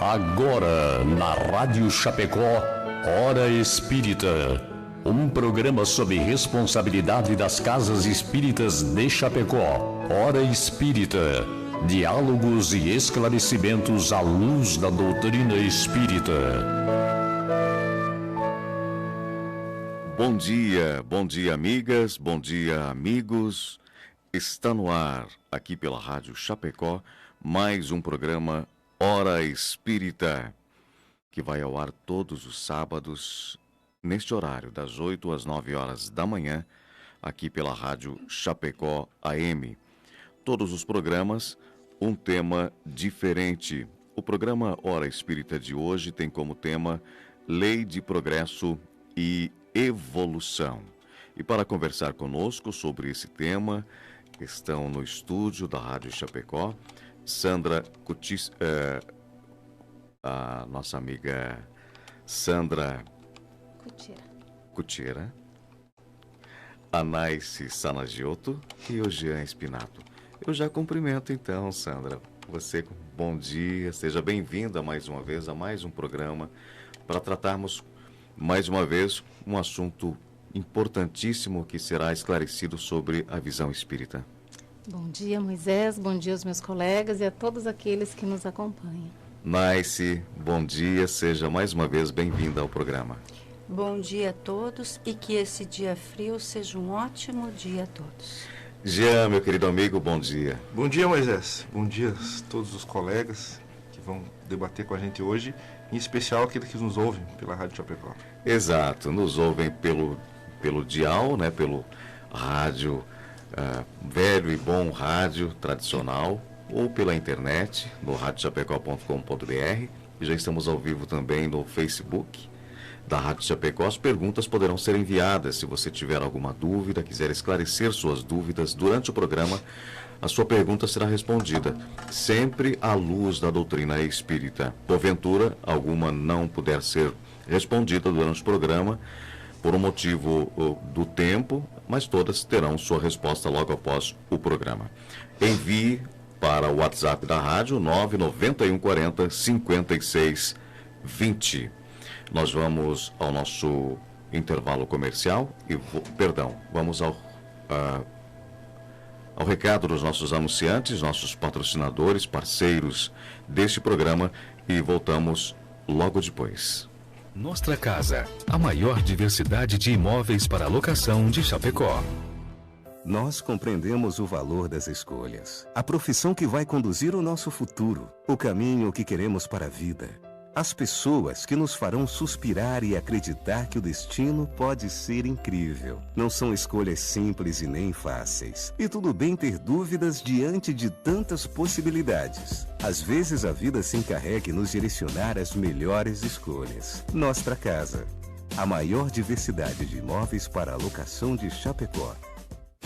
Agora, na Rádio Chapecó, Hora Espírita. Um programa sob responsabilidade das Casas Espíritas de Chapecó. Hora Espírita. Diálogos e esclarecimentos à luz da doutrina espírita. Bom dia amigas, bom dia amigos. Está no ar, aqui pela Rádio Chapecó, mais um programa Hora Espírita, que vai ao ar todos os sábados, neste horário, das 8 às 9 horas da manhã, aqui pela Rádio Chapecó AM. Todos os programas, um tema diferente. O programa Hora Espírita de hoje tem como tema Lei de Progresso e Evolução. E para conversar conosco sobre esse tema, estão no estúdio da Rádio Chapecó, Sandra a nossa amiga Sandra Cutira, Anaice Sanagioto e o Jean Espinato. Eu já cumprimento então, Sandra. Você, bom dia, seja bem-vinda mais uma vez a mais um programa para tratarmos mais uma vez um assunto importantíssimo que será esclarecido sobre a visão espírita. Bom dia, Moisés, bom dia aos meus colegas e a todos aqueles que nos acompanham. Naice, bom dia, seja mais uma vez bem-vinda ao programa. Bom dia a todos e que esse dia frio seja um ótimo dia a todos. Jean, meu querido amigo, bom dia. Bom dia, Moisés. Bom dia a todos os colegas que vão debater com a gente hoje, em especial aqueles que nos ouvem pela Rádio Chapecó. Exato, nos ouvem pelo dial, né, pelo rádio, velho e bom rádio tradicional, ou pela internet, no radiochapecó.com.br. E já estamos ao vivo também no Facebook da Rádio Chapecó. As perguntas poderão ser enviadas. Se você tiver alguma dúvida, quiser esclarecer suas dúvidas durante o programa, a sua pergunta será respondida, sempre à luz da doutrina espírita. Porventura, alguma não puder ser respondida durante o programa, por um motivo do tempo, mas todas terão sua resposta logo após o programa. Envie para o WhatsApp da rádio 991 40 56 20. Nós vamos ao nosso intervalo comercial e, vamos ao recado dos nossos anunciantes, nossos patrocinadores, parceiros deste programa, e voltamos logo depois. Nostra Casa, a maior diversidade de imóveis para locação de Chapecó. Nós compreendemos o valor das escolhas, a profissão que vai conduzir o nosso futuro, o caminho que queremos para a vida, as pessoas que nos farão suspirar e acreditar que o destino pode ser incrível. Não são escolhas simples e nem fáceis. E tudo bem ter dúvidas diante de tantas possibilidades. Às vezes a vida se encarrega em nos direcionar às melhores escolhas. Nostra Casa, a maior diversidade de imóveis para a locação de Chapecó.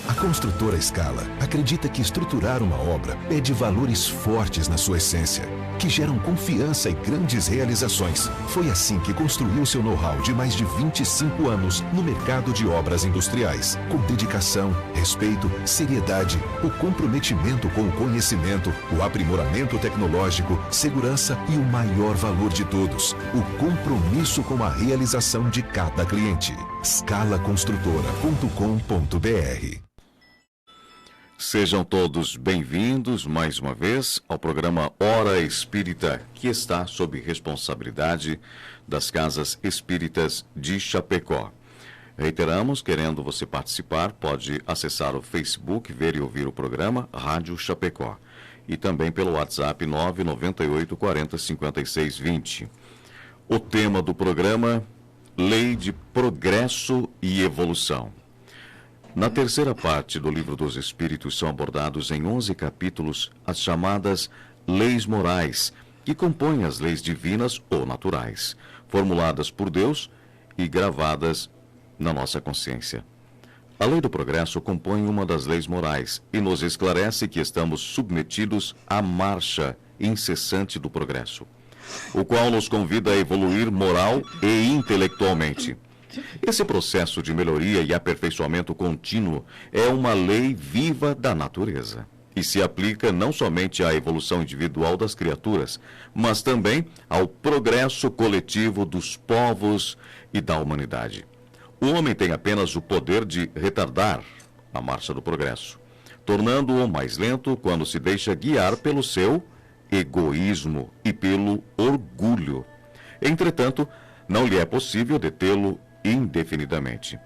A construtora Scala acredita que estruturar uma obra pede valores fortes na sua essência, que geram confiança e grandes realizações. Foi assim que construiu seu know-how de mais de 25 anos no mercado de obras industriais, com dedicação, respeito, seriedade, o comprometimento com o conhecimento, o aprimoramento tecnológico, segurança e o maior valor de todos, o compromisso com a realização de cada cliente. scalaconstrutora.com.br. Sejam todos bem-vindos mais uma vez ao programa Hora Espírita, que está sob responsabilidade das Casas Espíritas de Chapecó. Reiteramos, querendo você participar, pode acessar o Facebook, ver e ouvir o programa Rádio Chapecó, e também pelo WhatsApp 998 40 56 20. O tema do programa, Lei de Progresso e Evolução. Na terceira parte do Livro dos Espíritos são abordados em 11 capítulos as chamadas leis morais, que compõem as leis divinas ou naturais, formuladas por Deus e gravadas na nossa consciência. A lei do progresso compõe uma das leis morais e nos esclarece que estamos submetidos à marcha incessante do progresso, o qual nos convida a evoluir moral e intelectualmente. Esse processo de melhoria e aperfeiçoamento contínuo é uma lei viva da natureza. e se aplica não somente à evolução individual das criaturas, mas também ao progresso coletivo dos povos e da humanidade. O homem tem apenas o poder de retardar a marcha do progresso, tornando-o mais lento quando se deixa guiar pelo seu egoísmo e pelo orgulho. Entretanto, não lhe é possível detê-lo indefinidamente.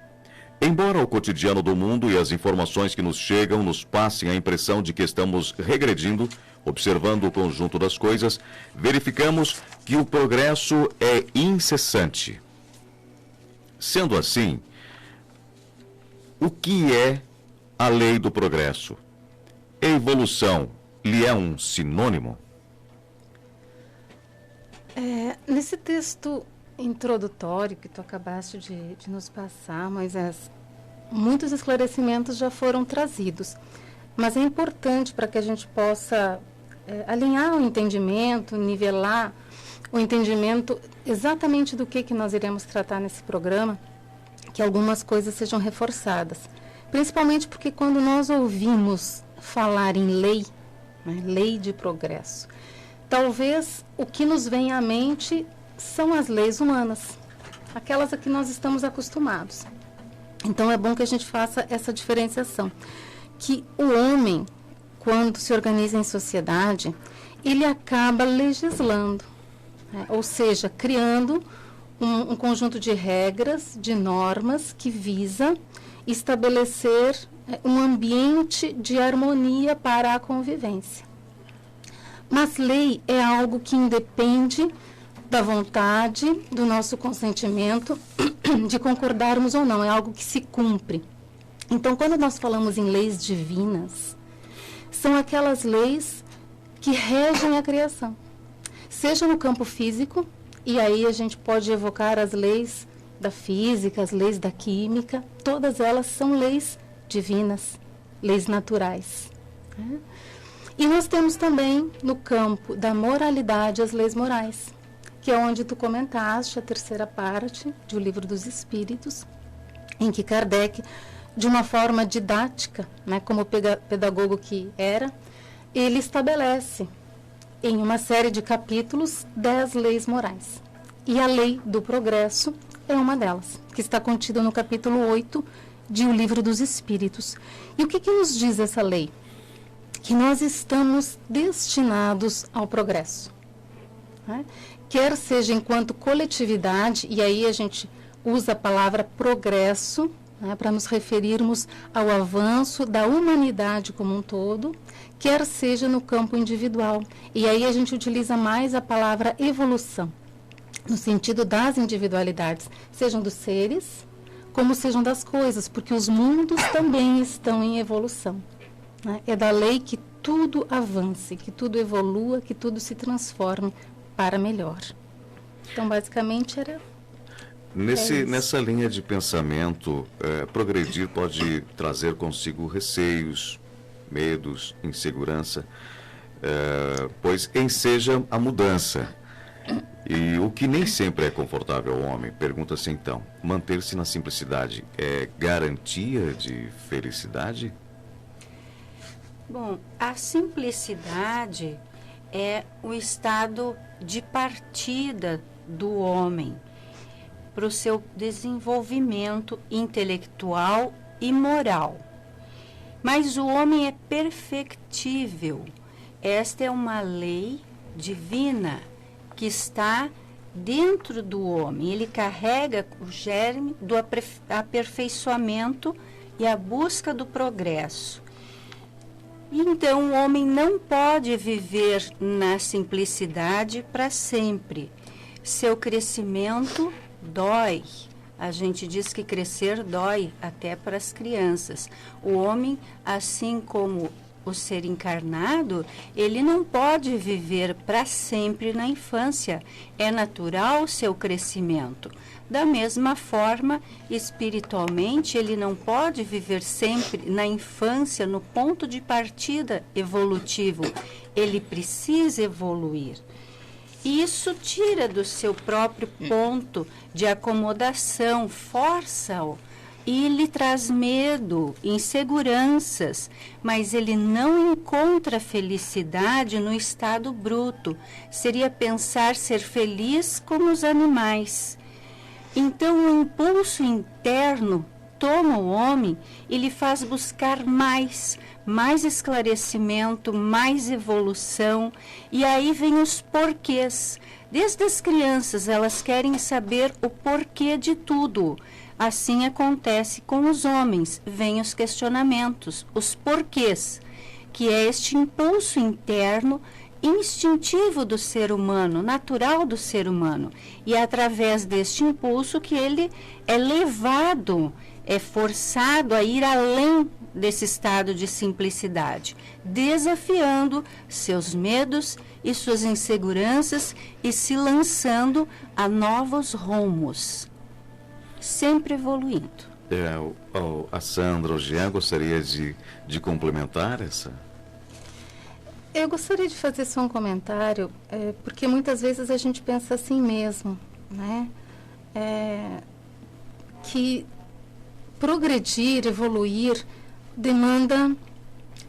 Embora o cotidiano do mundo e as informações que nos chegam nos passem a impressão de que estamos regredindo, observando o conjunto das coisas, verificamos que o progresso é incessante. Sendo assim, o que é a lei do progresso? A evolução lhe é um sinônimo? Nesse texto introdutório que tu acabaste de nos passar, Moisés, muitos esclarecimentos já foram trazidos, mas é importante para que a gente possa alinhar o entendimento, nivelar o entendimento exatamente do que nós iremos tratar nesse programa, que algumas coisas sejam reforçadas. Principalmente porque quando nós ouvimos falar em lei, né, lei de progresso, talvez o que nos vem à mente são as leis humanas, aquelas a que nós estamos acostumados. Então é bom que a gente faça essa diferenciação, que o homem, quando se organiza em sociedade, ele acaba legislando, né? Ou seja, criando um conjunto de regras, de normas que visa estabelecer um ambiente de harmonia para a convivência. Mas lei é algo que independe da vontade, do nosso consentimento, de concordarmos ou não, é algo que se cumpre. Então, quando nós falamos em leis divinas, são aquelas leis que regem a criação, seja no campo físico, e aí a gente pode evocar as leis da física, as leis da química, todas elas são leis divinas, leis naturais, né? E nós temos também no campo da moralidade as leis morais, que é onde tu comentaste a terceira parte do Livro dos Espíritos, em que Kardec, de uma forma didática, né, como pedagogo que era, ele estabelece em uma série de capítulos 10 leis morais. E a lei do progresso é uma delas, que está contida no capítulo 8 de O Livro dos Espíritos. E o que nos diz essa lei? Que nós estamos destinados ao progresso, né? Quer seja enquanto coletividade, e aí a gente usa a palavra progresso, né, para nos referirmos ao avanço da humanidade como um todo, quer seja no campo individual. E aí a gente utiliza mais a palavra evolução, no sentido das individualidades, sejam dos seres, como sejam das coisas, porque os mundos também estão em evolução, né? É da lei que tudo avance, que tudo evolua, que tudo se transforme para melhor. Então, basicamente, era... Nessa linha de pensamento, progredir pode trazer consigo receios, medos, insegurança, pois enseja a mudança. E o que nem sempre é confortável ao homem, pergunta-se então, manter-se na simplicidade é garantia de felicidade? Bom, a simplicidade é o estado de partida do homem para o seu desenvolvimento intelectual e moral. Mas o homem é perfectível. Esta é uma lei divina que está dentro do homem. Ele carrega o germe do aperfeiçoamento e a busca do progresso. Então, o homem não pode viver na simplicidade para sempre. Seu crescimento dói. A gente diz que crescer dói até para as crianças. O homem, assim como o ser encarnado, ele não pode viver para sempre na infância. É natural o seu crescimento. Da mesma forma, espiritualmente, ele não pode viver sempre na infância, no ponto de partida evolutivo. Ele precisa evoluir. E isso tira do seu próprio ponto de acomodação, força-o e lhe traz medo, inseguranças, mas ele não encontra felicidade no estado bruto. Seria pensar ser feliz como os animais. Então, o impulso interno toma o homem e lhe faz buscar mais esclarecimento, mais evolução, e aí vem os porquês. Desde as crianças, elas querem saber o porquê de tudo. Assim acontece com os homens, vêm os questionamentos, os porquês, que é este impulso interno instintivo do ser humano, natural do ser humano. E é através deste impulso que ele é levado, é forçado a ir além desse estado de simplicidade, desafiando seus medos e suas inseguranças e se lançando a novos rumos, sempre evoluindo. A Sandra, o Jean, gostaria de complementar essa? Eu gostaria de fazer só um comentário, porque muitas vezes a gente pensa assim mesmo, né? Que progredir, evoluir, demanda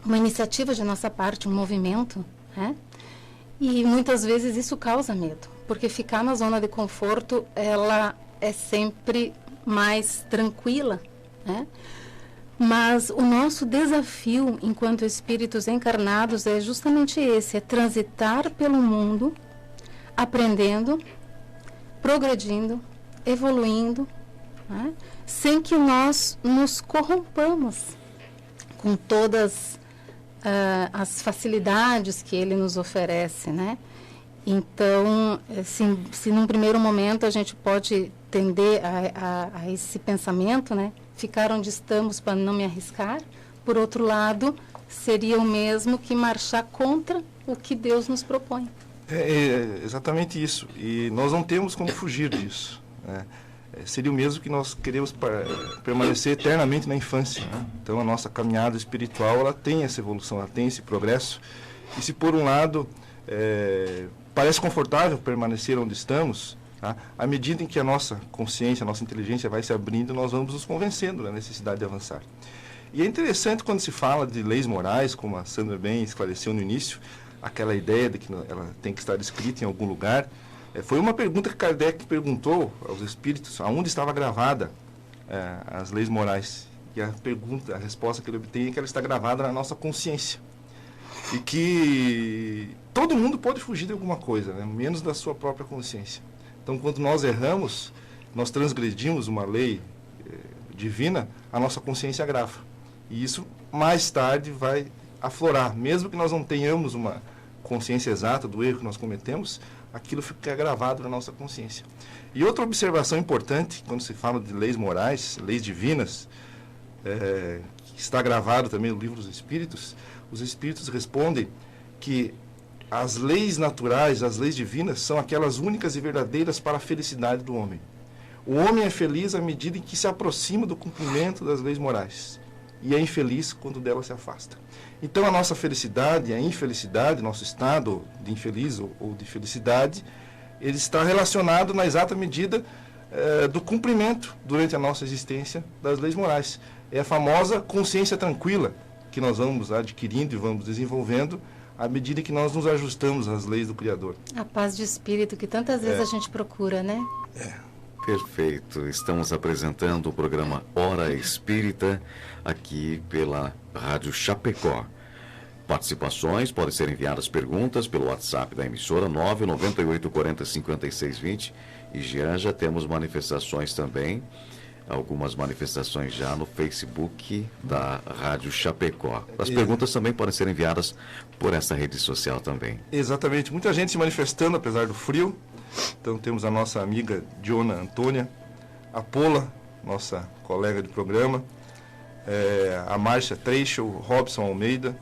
uma iniciativa de nossa parte, um movimento, né? E muitas vezes isso causa medo, porque ficar na zona de conforto, ela é sempre mais tranquila, né? Mas o nosso desafio enquanto espíritos encarnados é justamente esse, é transitar pelo mundo, aprendendo, progredindo, evoluindo, né? Sem que nós nos corrompamos com todas as facilidades que ele nos oferece, né? Então, se num primeiro momento a gente pode tender a esse pensamento, né? Ficar onde estamos para não me arriscar, por outro lado, seria o mesmo que marchar contra o que Deus nos propõe. É exatamente isso. E nós não temos como fugir disso, né? Seria o mesmo que nós queremos permanecer eternamente na infância, né? Então, a nossa caminhada espiritual, ela tem essa evolução, ela tem esse progresso. E se, por um lado, parece confortável permanecer onde estamos, tá? À medida em que a nossa consciência, a nossa inteligência vai se abrindo, nós vamos nos convencendo da necessidade de avançar. E é interessante quando se fala de leis morais, como a Sandra bem esclareceu no início, aquela ideia de que ela tem que estar escrita em algum lugar. Foi uma pergunta que Kardec perguntou aos espíritos, aonde estava gravada as leis morais. E a resposta que ele obtém é que ela está gravada na nossa consciência. E que todo mundo pode fugir de alguma coisa, né? Menos da sua própria consciência. Então, quando nós erramos, nós transgredimos uma lei divina, a nossa consciência grava. E isso, mais tarde, vai aflorar. Mesmo que nós não tenhamos uma consciência exata do erro que nós cometemos, aquilo fica gravado na nossa consciência. E outra observação importante, quando se fala de leis morais, leis divinas, que está gravado também no Livro dos Espíritos, os Espíritos respondem que as leis naturais, as leis divinas, são aquelas únicas e verdadeiras para a felicidade do homem. O homem é feliz à medida em que se aproxima do cumprimento das leis morais, e é infeliz quando dela se afasta. Então, a nossa felicidade e a infelicidade, nosso estado de infeliz ou de felicidade, ele está relacionado na exata medida do cumprimento, durante a nossa existência, das leis morais. É a famosa consciência tranquila que nós vamos adquirindo e vamos desenvolvendo à medida que nós nos ajustamos às leis do Criador. A paz de espírito que tantas vezes a gente procura, né? Perfeito. Estamos apresentando o programa Hora Espírita aqui pela Rádio Chapecó. Participações, podem ser enviadas perguntas pelo WhatsApp da emissora 998405620. E já temos manifestações também, algumas manifestações já no Facebook da Rádio Chapecó. As perguntas também podem ser enviadas por essa rede social também. Exatamente. Muita gente se manifestando, apesar do frio. Então temos a nossa amiga Diona Antônia, a Pola, nossa colega de programa, a Márcia Treixa, o Robson Almeida,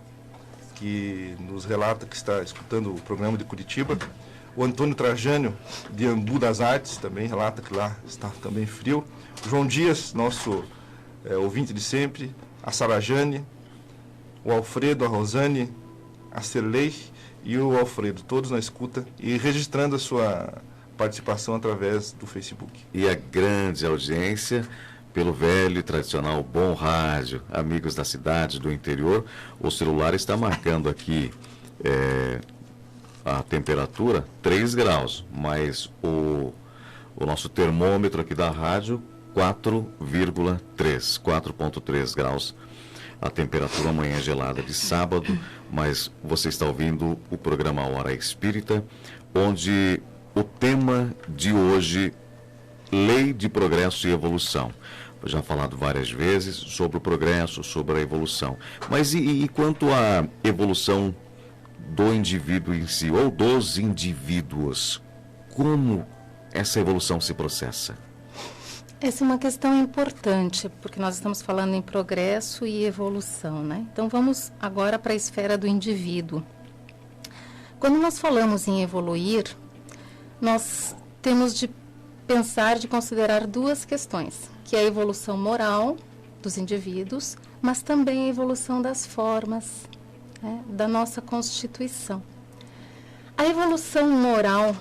que nos relata que está escutando o programa de Curitiba. O Antônio Trajânio, de Ambu das Artes, também relata que lá está também frio. O João Dias, nosso ouvinte de sempre. A Sarajane, o Alfredo, a Rosane, a Cerlei e o Alfredo, todos na escuta e registrando a sua participação através do Facebook. E a grande audiência pelo velho e tradicional bom rádio. Amigos da cidade, do interior, o celular está marcando aqui a temperatura 3 graus, mas o nosso termômetro aqui da rádio 4,3 graus. A temperatura amanhã é gelada de sábado, mas você está ouvindo o programa Hora Espírita, onde o tema de hoje, Lei de Progresso e Evolução. Eu já falado várias vezes sobre o progresso, sobre a evolução. Mas e quanto à evolução do indivíduo em si, ou dos indivíduos? Como essa evolução se processa? Essa é uma questão importante, porque nós estamos falando em progresso e evolução, né? Então vamos agora para a esfera do indivíduo. Quando nós falamos em evoluir, nós temos de pensar, de considerar duas questões, que é a evolução moral dos indivíduos, mas também a evolução das formas, né, da nossa constituição. A evolução moral,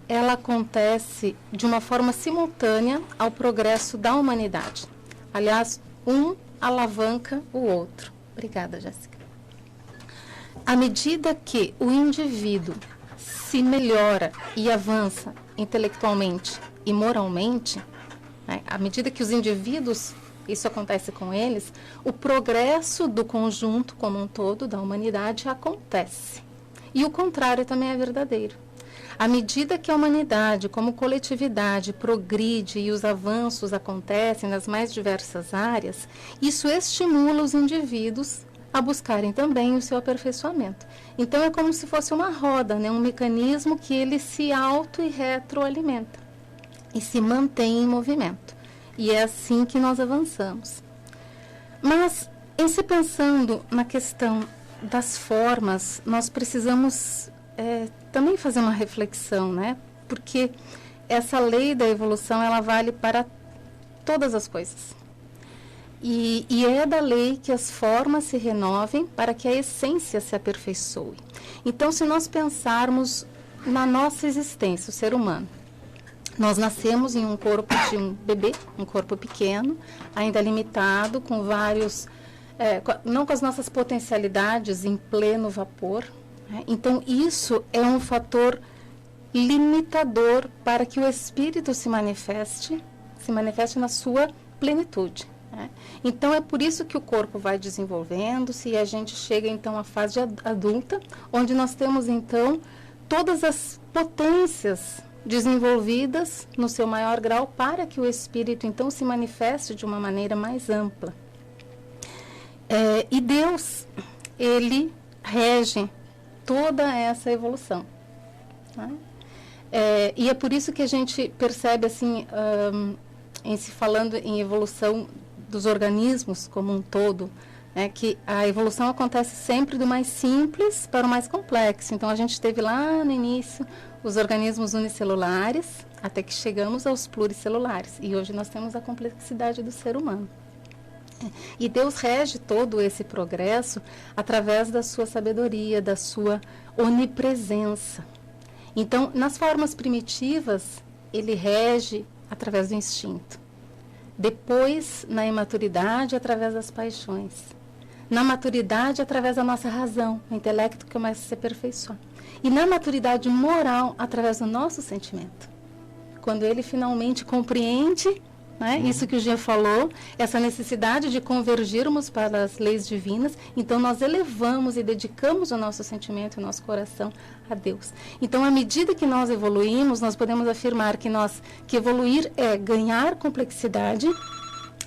ela acontece de uma forma simultânea ao progresso da humanidade. Aliás, um alavanca o outro. Obrigada, Jéssica. À medida que o indivíduo se melhora e avança intelectualmente e moralmente, né, à medida que os indivíduos, isso acontece com eles, o progresso do conjunto como um todo, da humanidade, acontece. E o contrário também é verdadeiro. À medida que a humanidade, como coletividade, progride e os avanços acontecem nas mais diversas áreas, isso estimula os indivíduos a buscarem também o seu aperfeiçoamento. Então, é como se fosse uma roda, né? Um mecanismo que ele se auto e retroalimenta e se mantém em movimento. E é assim que nós avançamos. Mas, em se pensando na questão das formas, nós precisamos também fazer uma reflexão, né? Porque essa lei da evolução, ela vale para todas as coisas. E é da lei que as formas se renovem para que a essência se aperfeiçoe. Então, se nós pensarmos na nossa existência, o ser humano, nós nascemos em um corpo de um bebê, um corpo pequeno, ainda limitado, com vários, não com as nossas potencialidades em pleno vapor. Né? Então, isso é um fator limitador para que o espírito se manifeste na sua plenitude. Né? Então, é por isso que o corpo vai desenvolvendo-se e a gente chega, então, à fase adulta, onde nós temos, então, todas as potências desenvolvidas no seu maior grau para que o espírito, então, se manifeste de uma maneira mais ampla. E Deus, ele rege toda essa evolução. Né? E é por isso que a gente percebe, assim, em se falando em evolução dos organismos como um todo, né, que a evolução acontece sempre do mais simples para o mais complexo. Então, a gente teve lá no início os organismos unicelulares, até que chegamos aos pluricelulares. E hoje nós temos a complexidade do ser humano. E Deus rege todo esse progresso através da sua sabedoria, da sua onipresença. Então, nas formas primitivas, ele rege através do instinto. Depois, na imaturidade, através das paixões. Na maturidade, através da nossa razão, o intelecto que começa a se aperfeiçoar. E na maturidade moral, através do nosso sentimento. Quando ele finalmente compreende, né, isso que o Jean falou, essa necessidade de convergirmos para as leis divinas, então nós elevamos e dedicamos o nosso sentimento e o nosso coração a Deus. Então, à medida que nós evoluímos, nós podemos afirmar que evoluir é ganhar complexidade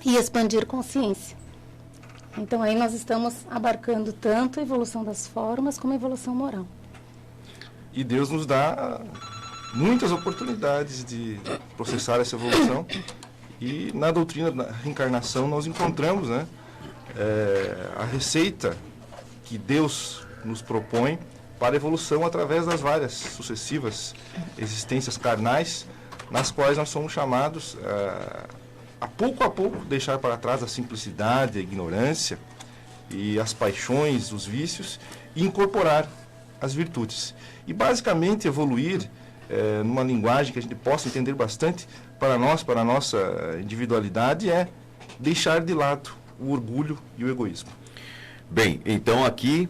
e expandir consciência. Então, aí nós estamos abarcando tanto a evolução das formas como a evolução moral. E Deus nos dá muitas oportunidades de processar essa evolução. E na doutrina da reencarnação nós encontramos, né, a receita que Deus nos propõe para a evolução através das várias sucessivas existências carnais, nas quais nós somos chamados a pouco deixar para trás a simplicidade, a ignorância e as paixões, os vícios, e incorporar as virtudes. E basicamente evoluir, numa linguagem que a gente possa entender bastante, para nós, para a nossa individualidade, é deixar de lado o orgulho e o egoísmo. Bem, então aqui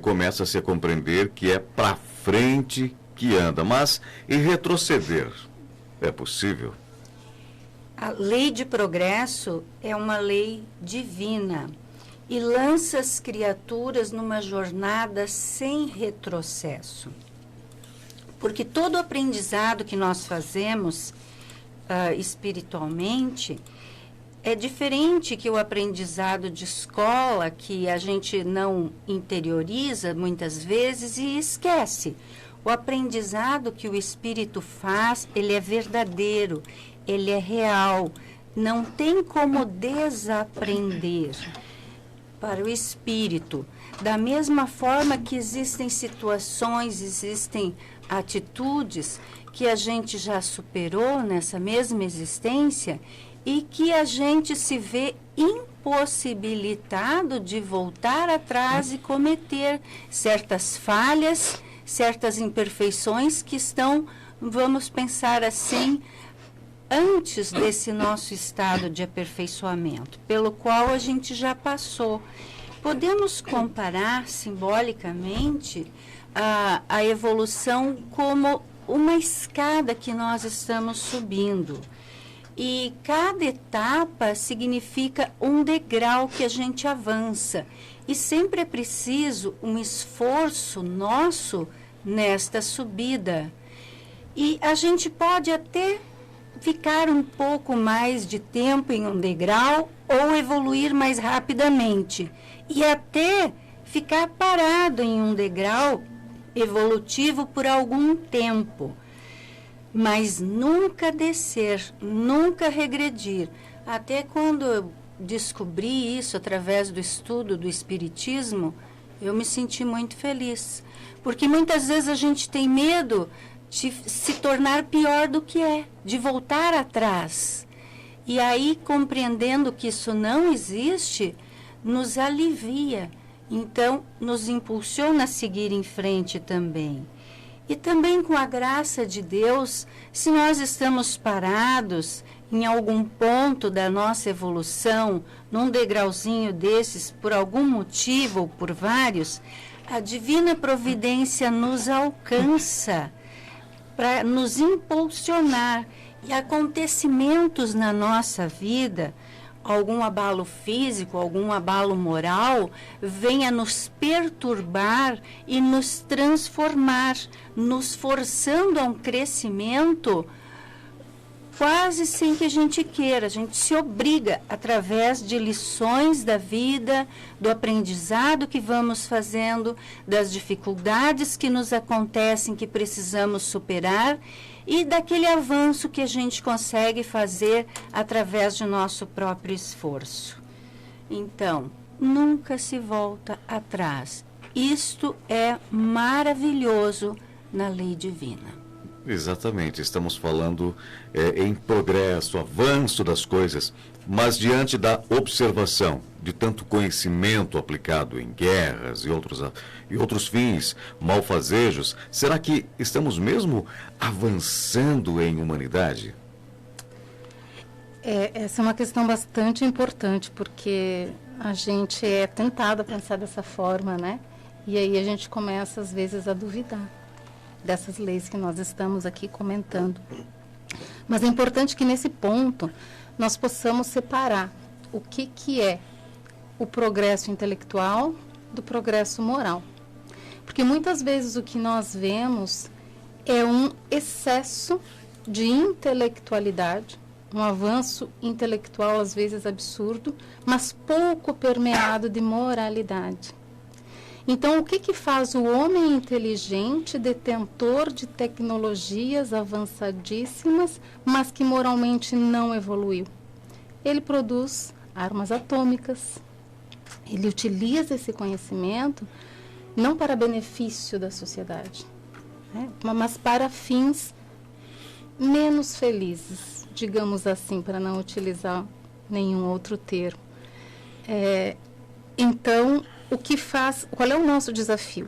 começa a se compreender que é para frente que anda, mas e retroceder? É possível? A lei de progresso é uma lei divina e lança as criaturas numa jornada sem retrocesso. Porque todo aprendizado que nós fazemos espiritualmente é diferente que o aprendizado de escola, que a gente não interioriza muitas vezes e esquece. O aprendizado que o espírito faz, ele é verdadeiro, ele é real, não tem como desaprender para o espírito. Da mesma forma que existem situações, existem atitudes que a gente já superou nessa mesma existência e que a gente se vê impossibilitado de voltar atrás e cometer certas falhas, certas imperfeições que estão, vamos pensar assim, antes desse nosso estado de aperfeiçoamento, pelo qual a gente já passou. Podemos comparar simbolicamente a evolução como uma escada que nós estamos subindo. E cada etapa significa um degrau que a gente avança. E sempre é preciso um esforço nosso nesta subida. E a gente pode até ficar um pouco mais de tempo em um degrau ou evoluir mais rapidamente. E até ficar parado em um degrau evolutivo por algum tempo. Mas nunca descer, nunca regredir. Até quando eu descobri isso através do estudo do Espiritismo, eu me senti muito feliz. Porque muitas vezes a gente tem medo de se tornar pior do que é, de voltar atrás. E aí, compreendendo que isso não existe, nos alivia. Então, nos impulsiona a seguir em frente também. E também com a graça de Deus, se nós estamos parados em algum ponto da nossa evolução, num degrauzinho desses, por algum motivo ou por vários, a divina providência nos alcança para nos impulsionar. E acontecimentos na nossa vida, algum abalo físico, algum abalo moral, venha nos perturbar e nos transformar, nos forçando a um crescimento quase sem que a gente queira. A gente se obriga, através de lições da vida, do aprendizado que vamos fazendo, das dificuldades que nos acontecem, que precisamos superar, e daquele avanço que a gente consegue fazer através de nosso próprio esforço. Então, nunca se volta atrás. Isto é maravilhoso na lei divina. Exatamente, estamos falando em progresso, avanço das coisas, mas diante da observação de tanto conhecimento aplicado em guerras e outros fins, malfazejos, será que estamos mesmo avançando em humanidade? Essa é uma questão bastante importante, porque a gente é tentado a pensar dessa forma, né? E aí a gente começa, às vezes, a duvidar dessas leis que nós estamos aqui comentando. Mas é importante que, nesse ponto, nós possamos separar o que é o progresso intelectual do progresso moral. Porque muitas vezes o que nós vemos é um excesso de intelectualidade, um avanço intelectual, às vezes absurdo, mas pouco permeado de moralidade. Então, o que faz o homem inteligente, detentor de tecnologias avançadíssimas, mas que moralmente não evoluiu? Ele produz armas atômicas. Ele utiliza esse conhecimento não para benefício da sociedade, né, mas para fins menos felizes, digamos assim, para não utilizar nenhum outro termo. Então, qual é o nosso desafio?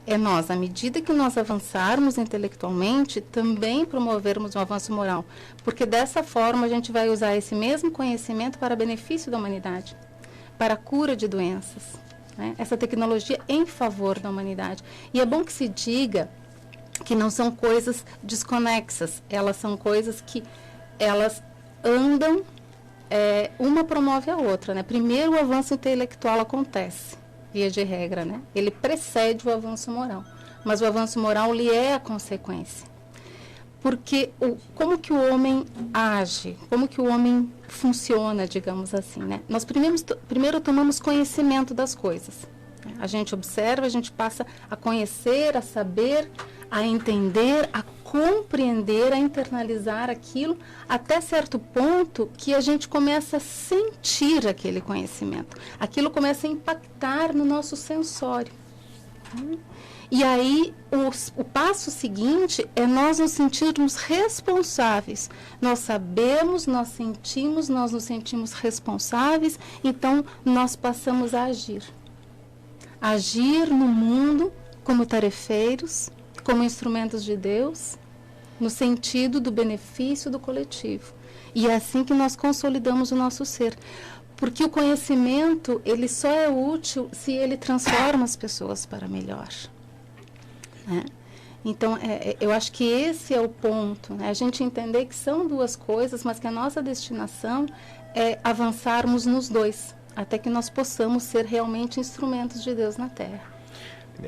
é nós, à medida que nós avançarmos intelectualmente, também promovermos um avanço moral. Porque dessa forma a gente vai usar esse mesmo conhecimento para benefício da humanidade, para a cura de doenças, né? Essa tecnologia em favor da humanidade. E é bom que se diga que não são coisas desconexas, elas são coisas que elas andam, uma promove a outra, né? Primeiro o avanço intelectual acontece, via de regra, né? Ele precede o avanço moral, mas o avanço moral lhe é a consequência. Porque como que o homem age, como que o homem funciona, digamos assim, né? Nós primeiro tomamos conhecimento das coisas. Né? A gente observa, a gente passa a conhecer, a saber, a entender, a compreender, a internalizar aquilo, até certo ponto que a gente começa a sentir aquele conhecimento. Aquilo começa a impactar no nosso sensório. E aí, o passo seguinte é nós nos sentirmos responsáveis. Nós sabemos, nós nos sentimos responsáveis, então nós passamos a agir. Agir no mundo como tarefeiros, como instrumentos de Deus, no sentido do benefício do coletivo. E é assim que nós consolidamos o nosso ser. Porque o conhecimento, ele só é útil se ele transforma as pessoas para melhor. Né? Então, eu acho que esse é o ponto, né? A gente entender que são duas coisas, mas que a nossa destinação é avançarmos nos dois, até que nós possamos ser realmente instrumentos de Deus na Terra.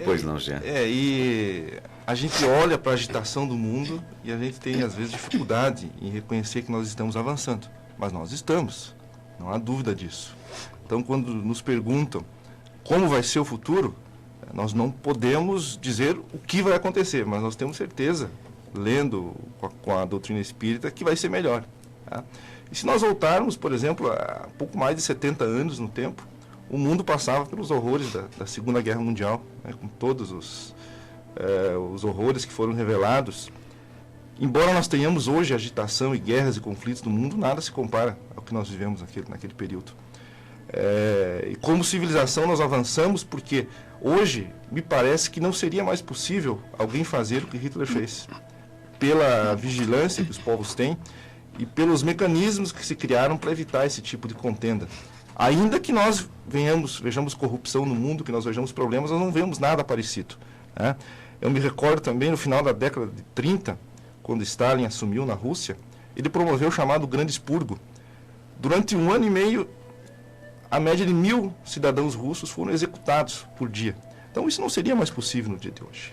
Pois não, Jean. E a gente olha para a agitação do mundo e a gente tem, às vezes, dificuldade em reconhecer que nós estamos avançando. Mas nós estamos, não há dúvida disso. Então, quando nos perguntam como vai ser o futuro, nós não podemos dizer o que vai acontecer, mas nós temos certeza, lendo com a doutrina espírita, que vai ser melhor. Tá? E se nós voltarmos, por exemplo, a pouco mais de 70 anos no tempo, o mundo passava pelos horrores da Segunda Guerra Mundial, né, com todos os horrores que foram revelados. Embora nós tenhamos hoje agitação e guerras e conflitos no mundo, nada se compara ao que nós vivemos naquele período. E como civilização nós avançamos porque hoje me parece que não seria mais possível alguém fazer o que Hitler fez, pela vigilância que os povos têm e pelos mecanismos que se criaram para evitar esse tipo de contenda. Ainda que nós vejamos corrupção no mundo, que nós vejamos problemas, nós não vemos nada parecido. Né? Eu me recordo também no final da década de 30, quando Stalin assumiu na Rússia, ele promoveu o chamado Grande Expurgo. Durante 1 ano e meio, a média de 1.000 cidadãos russos foram executados por dia. Então isso não seria mais possível no dia de hoje.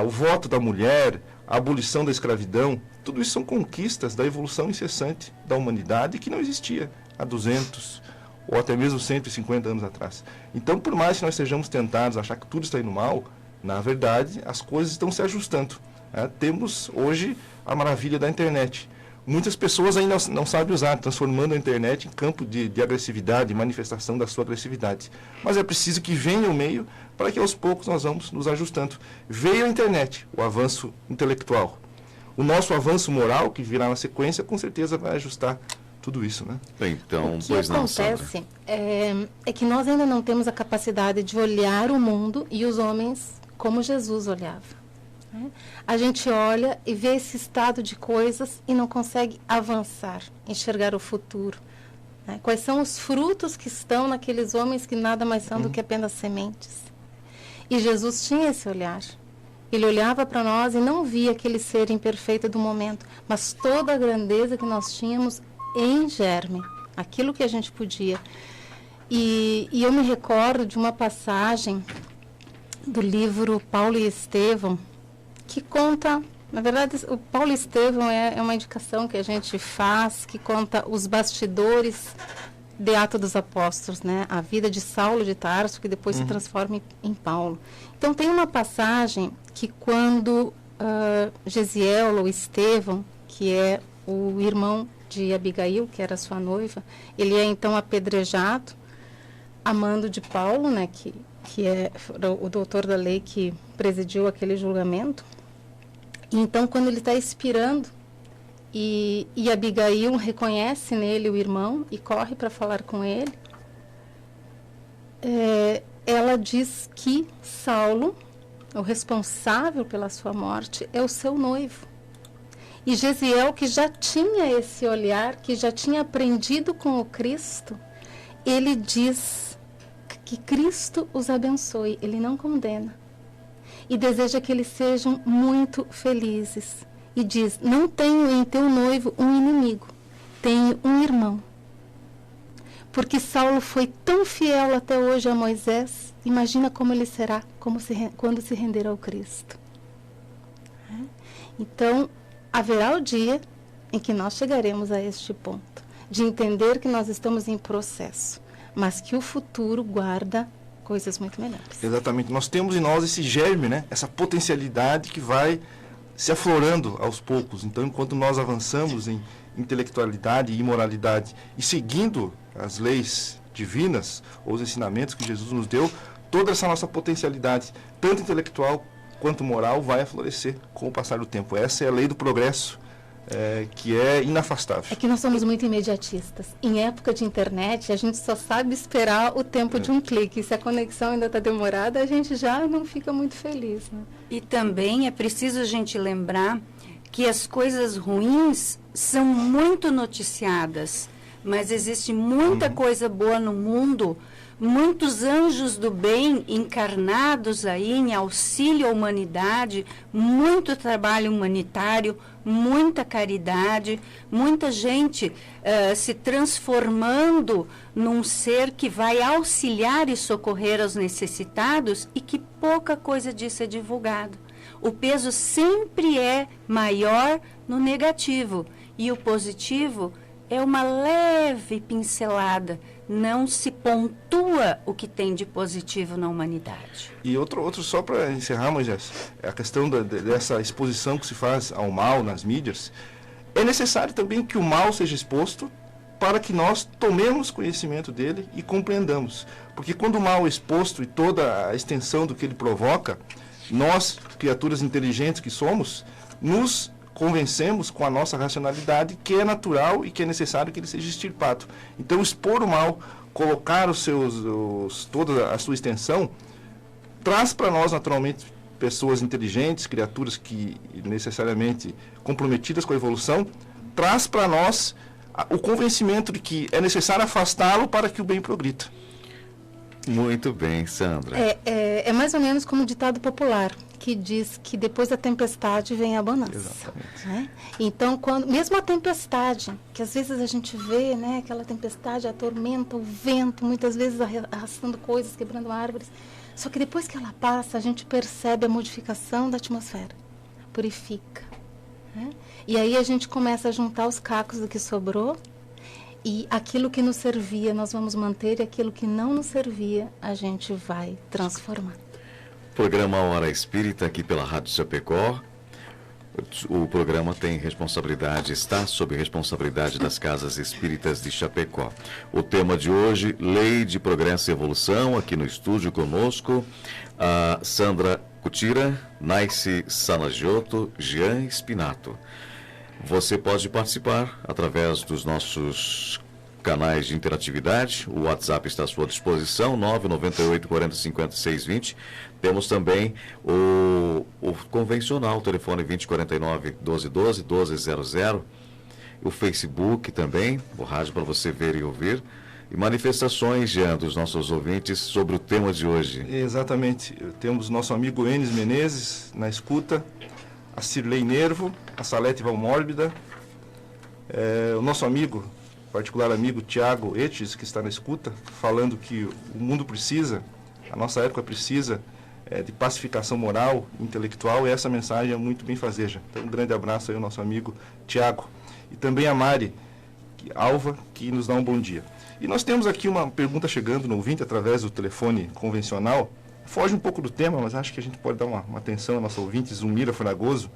O voto da mulher, a abolição da escravidão, tudo isso são conquistas da evolução incessante da humanidade que não existia há 200 ou até mesmo 150 anos atrás. Então, por mais que nós sejamos tentados a achar que tudo está indo mal, na verdade, as coisas estão se ajustando. Temos hoje a maravilha da internet. Muitas pessoas ainda não sabem usar, transformando a internet em campo de agressividade, manifestação da sua agressividade. Mas é preciso que venha o meio para que aos poucos nós vamos nos ajustando. Veio a internet, o avanço intelectual. O nosso avanço moral, que virá na sequência, com certeza vai ajustar tudo isso, né? Então, o que acontece é que nós ainda não temos a capacidade de olhar o mundo e os homens como Jesus olhava. A gente olha e vê esse estado de coisas e não consegue avançar, enxergar o futuro. Né? Quais são os frutos que estão naqueles homens que nada mais são do que apenas sementes? E Jesus tinha esse olhar. Ele olhava para nós e não via aquele ser imperfeito do momento, mas toda a grandeza que nós tínhamos em germe, aquilo que a gente podia. E eu me recordo de uma passagem do livro Paulo e Estevão, que conta, na verdade, o Paulo e Estevão é uma indicação que a gente faz, que conta os bastidores de Atos dos Apóstolos, né? A vida de Saulo de Tarso, que depois se transforma em Paulo. Então, tem uma passagem que quando Gesiel, ou Estevão, que é o irmão de Abigail, que era sua noiva, ele é então apedrejado, a mando de Paulo, né? Que é o doutor da lei que presidiu aquele julgamento. E então, quando ele está expirando, e Abigail reconhece nele o irmão e corre para falar com ele, ela diz que Saulo o responsável pela sua morte é o seu noivo. E Gesiel, que já tinha esse olhar, que já tinha aprendido com o Cristo, ele diz que Cristo os abençoe, ele não condena. E deseja que eles sejam muito felizes. E diz, não tenho em teu noivo um inimigo, tenho um irmão. Porque Saulo foi tão fiel até hoje a Moisés, imagina como ele será quando se render ao Cristo. Então, haverá o dia em que nós chegaremos a este ponto, de entender que nós estamos em processo, mas que o futuro guarda coisas muito melhores. Exatamente. Nós temos em nós esse germe, né? Essa potencialidade que vai se aflorando aos poucos. Então, enquanto nós avançamos em intelectualidade e imoralidade e seguindo as leis divinas ou os ensinamentos que Jesus nos deu, toda essa nossa potencialidade, tanto intelectual quanto moral, vai florescer com o passar do tempo. Essa é a lei do progresso, que é inafastável. É que nós somos muito imediatistas. Em época de internet, a gente só sabe esperar o tempo de um clique. Se a conexão ainda está demorada, a gente já não fica muito feliz, né? E também é preciso a gente lembrar que as coisas ruins são muito noticiadas, mas existe muita coisa boa no mundo, muitos anjos do bem encarnados aí em auxílio à humanidade, muito trabalho humanitário, muita caridade, muita gente se transformando num ser que vai auxiliar e socorrer aos necessitados e que pouca coisa disso é divulgado. O peso sempre é maior no negativo e o positivo é uma leve pincelada, não se pontua o que tem de positivo na humanidade. E outro só para encerrar, Moisés, é a questão dessa exposição que se faz ao mal nas mídias. É necessário também que o mal seja exposto para que nós tomemos conhecimento dele e compreendamos. Porque quando o mal é exposto e toda a extensão do que ele provoca, nós, criaturas inteligentes que somos, nos convencemos com a nossa racionalidade que é natural e que é necessário que ele seja extirpado. Então, expor o mal, colocar toda a sua extensão, traz para nós, naturalmente, pessoas inteligentes, criaturas que necessariamente comprometidas com a evolução, traz para nós o convencimento de que é necessário afastá-lo para que o bem progrida. Muito bem, Sandra. É mais ou menos como o ditado popular, que diz que depois da tempestade vem a bonança. Exatamente. Né? Então, mesmo a tempestade, que às vezes a gente vê, né, aquela tempestade, a tormenta, o vento, muitas vezes arrastando coisas, quebrando árvores, só que depois que ela passa, a gente percebe a modificação da atmosfera, purifica. Né? E aí a gente começa a juntar os cacos do que sobrou, e aquilo que nos servia nós vamos manter, e aquilo que não nos servia a gente vai transformar. Programa Hora Espírita aqui pela Rádio Chapecó. O programa tem responsabilidade, está sob responsabilidade das Casas Espíritas de Chapecó. O tema de hoje, Lei de Progresso e Evolução, aqui no estúdio conosco, a Sandra Cutira, Naice Salagioto, Jean Spinato. Você pode participar através dos nossos canais de interatividade. O WhatsApp está à sua disposição, 998 40 56 20. Temos também o convencional, o telefone 2049 1212 1200. O Facebook também, o rádio para você ver e ouvir. E manifestações, Jean, dos nossos ouvintes sobre o tema de hoje. Exatamente. Temos nosso amigo Enes Menezes na escuta, a Cirlei Nervo, a Salete Valmórbida, o nosso amigo, particular amigo Tiago Etes, que está na escuta, falando que o mundo precisa, a nossa época precisa de pacificação moral, intelectual, e essa mensagem é muito benfazeja. Então, um grande abraço aí ao nosso amigo Tiago. E também a Mari Alva, que nos dá um bom dia. E nós temos aqui uma pergunta chegando no ouvinte através do telefone convencional. Foge um pouco do tema, mas acho que a gente pode dar uma atenção à nossa ouvinte, Zumira Fragoso,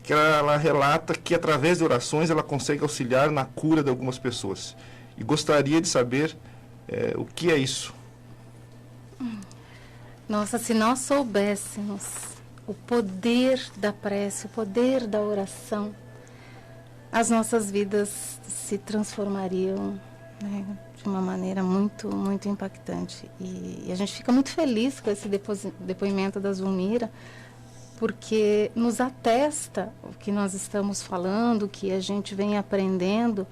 que ela relata que através de orações ela consegue auxiliar na cura de algumas pessoas. E gostaria de saber o que é isso. Nossa, se nós soubéssemos o poder da prece, o poder da oração, as nossas vidas se transformariam né, de uma maneira muito, muito impactante. E a gente fica muito feliz com esse depoimento da Zulmira, porque nos atesta o que nós estamos falando, o que a gente vem aprendendo,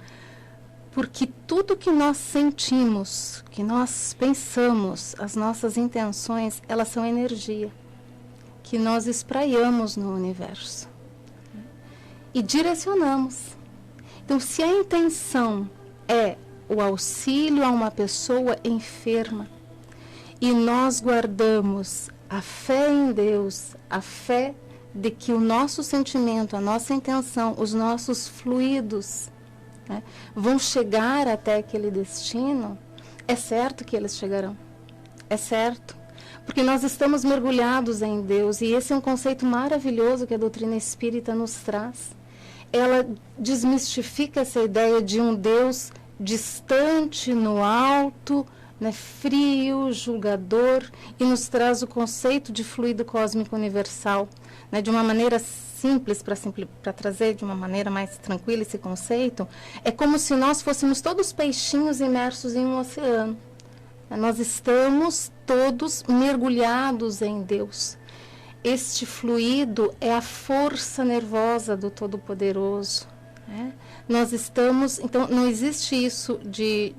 porque tudo que nós sentimos, que nós pensamos, as nossas intenções, elas são energia que nós espraiamos no universo e direcionamos. Então, se a intenção é o auxílio a uma pessoa enferma e nós guardamos a fé em Deus, a fé de que o nosso sentimento, a nossa intenção, os nossos fluidos, né, vão chegar até aquele destino, é certo que eles chegarão. É certo. Porque nós estamos mergulhados em Deus, e esse é um conceito maravilhoso que a doutrina espírita nos traz. Ela desmistifica essa ideia de um Deus distante no alto, né, frio, julgador, e nos traz o conceito de fluido cósmico universal, né, de uma maneira simples, para trazer de uma maneira mais tranquila esse conceito. É como se nós fôssemos todos peixinhos imersos em um oceano. Nós estamos todos mergulhados em Deus. Este fluido é a força nervosa do Todo-Poderoso, né? Nós estamos, então não existe isso de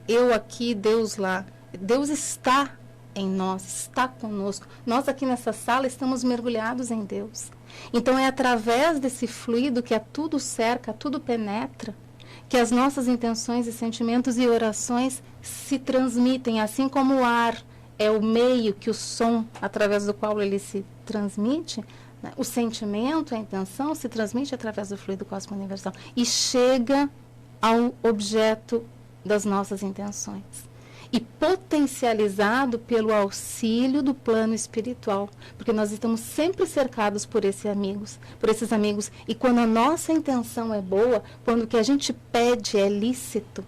eu aqui, Deus lá. Deus está em nós, está conosco. Nós aqui nessa sala estamos mergulhados em Deus. Então é através desse fluido que a tudo cerca, a tudo penetra, que as nossas intenções e sentimentos e orações se transmitem, assim como o ar é o meio que o som, através do qual ele se transmite, né? O sentimento, a intenção, se transmite através do fluido cósmico universal e chega ao objeto das nossas intenções. E potencializado pelo auxílio do plano espiritual, porque nós estamos sempre cercados por esses amigos, e quando a nossa intenção é boa, quando o que a gente pede é lícito,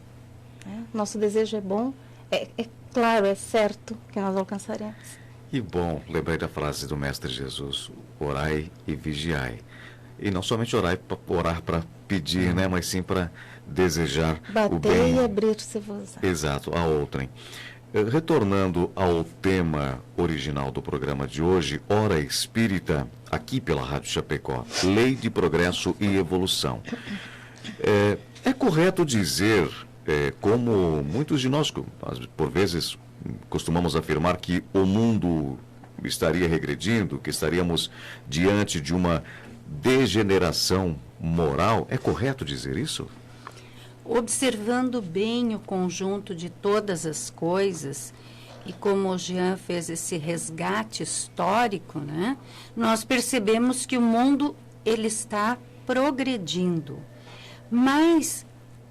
né? Nosso desejo é bom, é claro, é certo que nós alcançaremos. E bom, lembrei da frase do Mestre Jesus: orai e vigiai. E não somente orar para pedir, né, mas sim para desejar o bem. Batei e abrir-se-vos. Exato, a outrem. Retornando ao tema original do programa de hoje, Hora Espírita, aqui pela Rádio Chapecó, Lei de Progresso e Evolução. É correto dizer, como muitos de nós, por vezes, costumamos afirmar que o mundo estaria regredindo, que estaríamos diante de uma degeneração moral. É correto dizer isso? Observando bem o conjunto de todas as coisas, e como o Jean fez esse resgate histórico, né, nós percebemos que o mundo ele está progredindo. Mas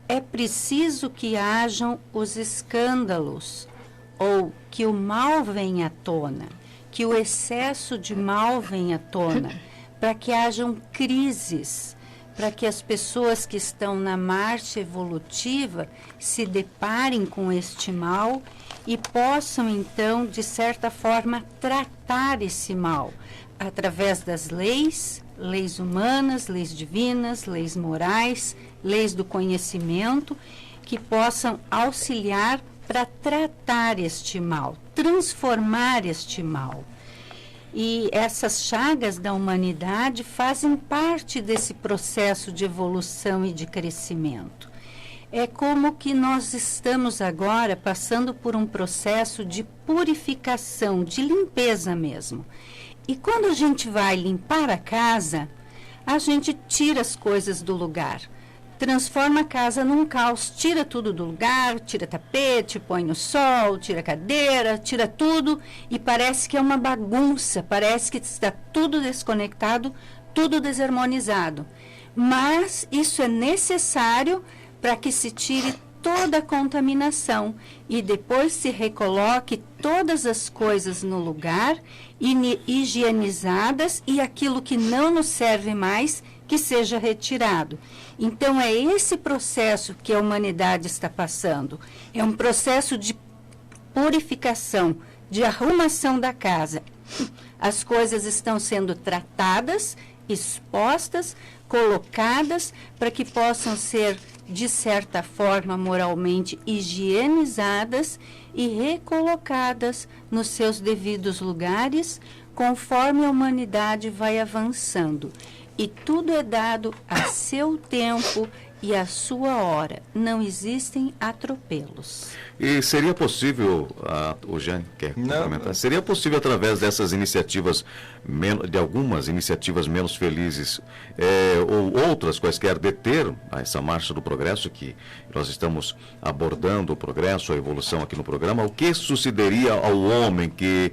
é preciso que hajam os escândalos, ou que o mal venha à tona, que o excesso de mal venha à tona, para que hajam crises, para que as pessoas que estão na marcha evolutiva se deparem com este mal e possam, então, de certa forma, tratar esse mal através das leis humanas, leis divinas, leis morais, leis do conhecimento, que possam auxiliar para tratar este mal, transformar este mal. E essas chagas da humanidade fazem parte desse processo de evolução e de crescimento. É como que nós estamos agora passando por um processo de purificação, de limpeza mesmo. E quando a gente vai limpar a casa, a gente tira as coisas do lugar, transforma a casa num caos, tira tudo do lugar, tira tapete, põe no sol, tira cadeira, tira tudo, e parece que é uma bagunça, parece que está tudo desconectado, tudo desarmonizado. Mas isso é necessário para que se tire toda a contaminação e depois se recoloque todas as coisas no lugar, higienizadas, e aquilo que não nos serve mais, que seja retirado. Então, é esse processo que a humanidade está passando. É um processo de purificação, de arrumação da casa. As coisas estão sendo tratadas, expostas, colocadas, para que possam ser de certa forma, moralmente higienizadas e recolocadas nos seus devidos lugares, conforme a humanidade vai avançando. E tudo é dado a seu tempo e a sua hora. Não existem atropelos. E seria possível, o Jane quer complementar, seria possível através dessas iniciativas, de algumas iniciativas menos felizes, ou outras quaisquer, deter essa marcha do progresso, que nós estamos abordando o progresso, a evolução aqui no programa? O que sucederia ao homem que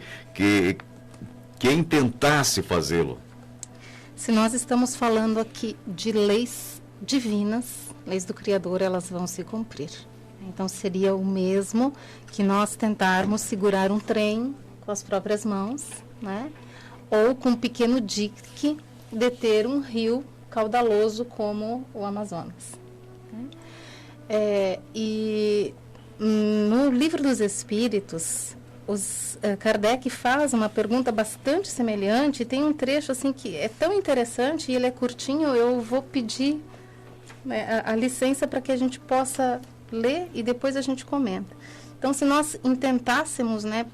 intentasse fazê-lo? Se nós estamos falando aqui de leis divinas, leis do Criador, elas vão se cumprir. Então, seria o mesmo que nós tentarmos segurar um trem com as próprias mãos, né? Ou com um pequeno dique deter um rio caudaloso como o Amazonas. E no Livro dos Espíritos, Kardec faz uma pergunta bastante semelhante, e tem um trecho assim que é tão interessante, e ele é curtinho. Eu vou pedir, né, a licença para que a gente possa ler e depois a gente comenta. Então, se nós intentássemos, né,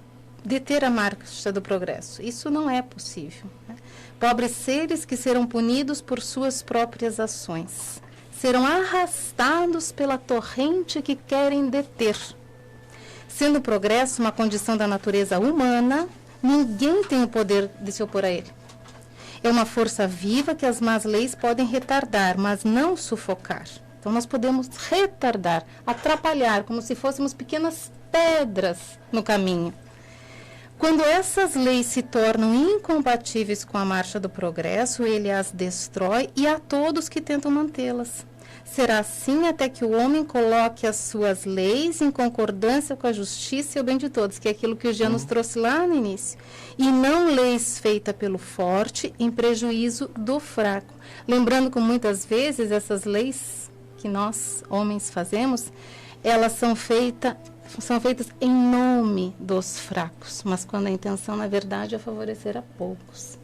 deter a marcha do progresso, isso não é possível, né? Pobres seres que serão punidos por suas próprias ações, serão arrastados pela torrente que querem deter. Sendo o progresso uma condição da natureza humana, ninguém tem o poder de se opor a ele. É uma força viva que as más leis podem retardar, mas não sufocar. Então, nós podemos retardar, atrapalhar, como se fôssemos pequenas pedras no caminho. Quando essas leis se tornam incompatíveis com a marcha do progresso, ele as destrói, e a todos que tentam mantê-las. Será assim até que o homem coloque as suas leis em concordância com a justiça e o bem de todos, que é aquilo que o Jean nos trouxe lá no início. E não leis feitas pelo forte em prejuízo do fraco. Lembrando que muitas vezes essas leis que nós, homens, fazemos, elas são feitas em nome dos fracos, mas quando a intenção, na verdade, é favorecer a poucos.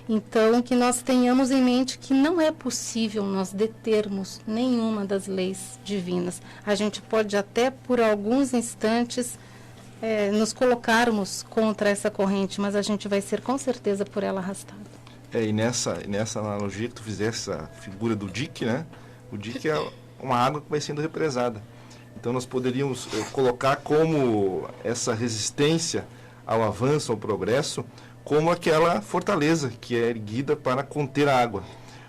Então, que nós tenhamos em mente que não é possível nós determos nenhuma das leis divinas. A gente pode até, por alguns instantes, nos colocarmos contra essa corrente, mas a gente vai ser, com certeza, por ela arrastado. E nessa analogia que tu fizesse, a figura do dique, né? O dique é uma água que vai sendo represada. Então, nós poderíamos colocar como essa resistência ao avanço, ao progresso, como aquela fortaleza que é erguida para conter a água.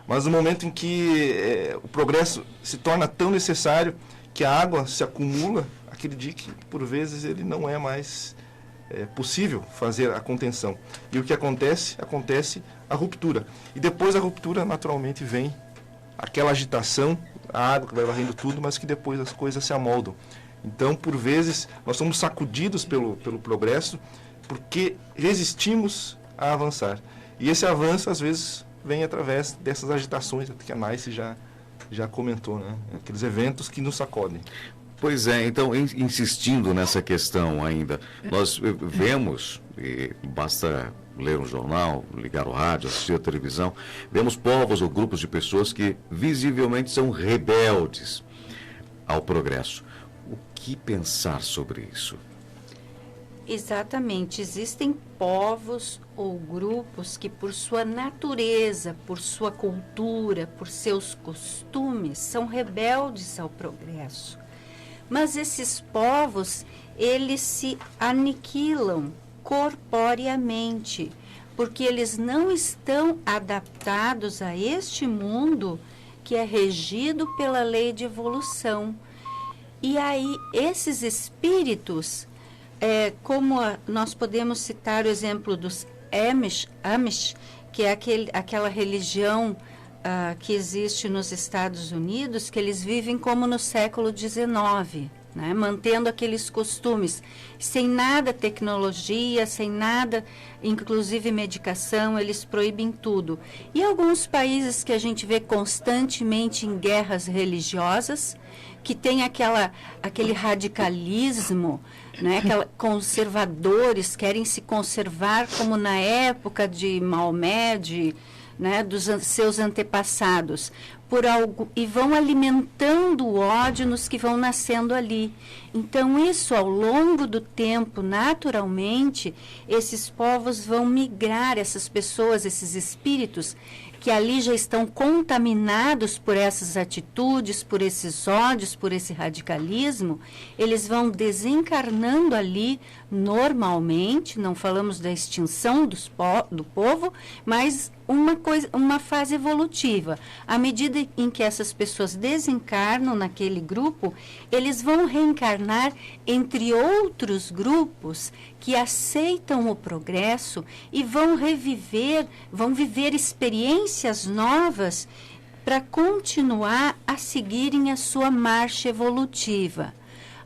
Mas no momento em que o progresso se torna tão necessário que a água se acumula, aquele dique, por vezes, ele não é mais possível fazer a contenção. E o que acontece? Acontece a ruptura. E depois da ruptura, naturalmente, vem aquela agitação, a água que vai varrendo tudo, mas que depois as coisas se amoldam. Então, por vezes, nós somos sacudidos pelo progresso, porque resistimos a avançar. E esse avanço, às vezes, vem através dessas agitações que a Naice já comentou, né? Aqueles eventos que nos sacodem. Pois é, então, insistindo nessa questão ainda, nós vemos, e basta ler um jornal, ligar o rádio, assistir a televisão, vemos povos ou grupos de pessoas que visivelmente são rebeldes ao progresso. O que pensar sobre isso? Exatamente, existem povos ou grupos que, por sua natureza, por sua cultura, por seus costumes, são rebeldes ao progresso. Mas esses povos, eles se aniquilam corporeamente, porque eles não estão adaptados a este mundo que é regido pela lei de evolução. E aí, esses espíritos, nós podemos citar o exemplo dos Amish, que é aquela religião que existe nos Estados Unidos, que eles vivem como no século XIX, né? Mantendo aqueles costumes, sem nada tecnologia, sem nada, inclusive medicação, eles proíbem tudo. E alguns países que a gente vê constantemente em guerras religiosas, que tem aquele radicalismo, né? Conservadores querem se conservar como na época de Maomé, dos seus antepassados, por algo e vão alimentando o ódio nos que vão nascendo ali. Então, isso ao longo do tempo, naturalmente, esses povos vão migrar, essas pessoas, esses espíritos que ali já estão contaminados por essas atitudes, por esses ódios, por esse radicalismo, eles vão desencarnando ali normalmente, não falamos da extinção do povo, mas uma fase evolutiva. À medida em que essas pessoas desencarnam naquele grupo, eles vão reencarnar entre outros grupos que aceitam o progresso e vão viver experiências novas para continuar a seguirem a sua marcha evolutiva.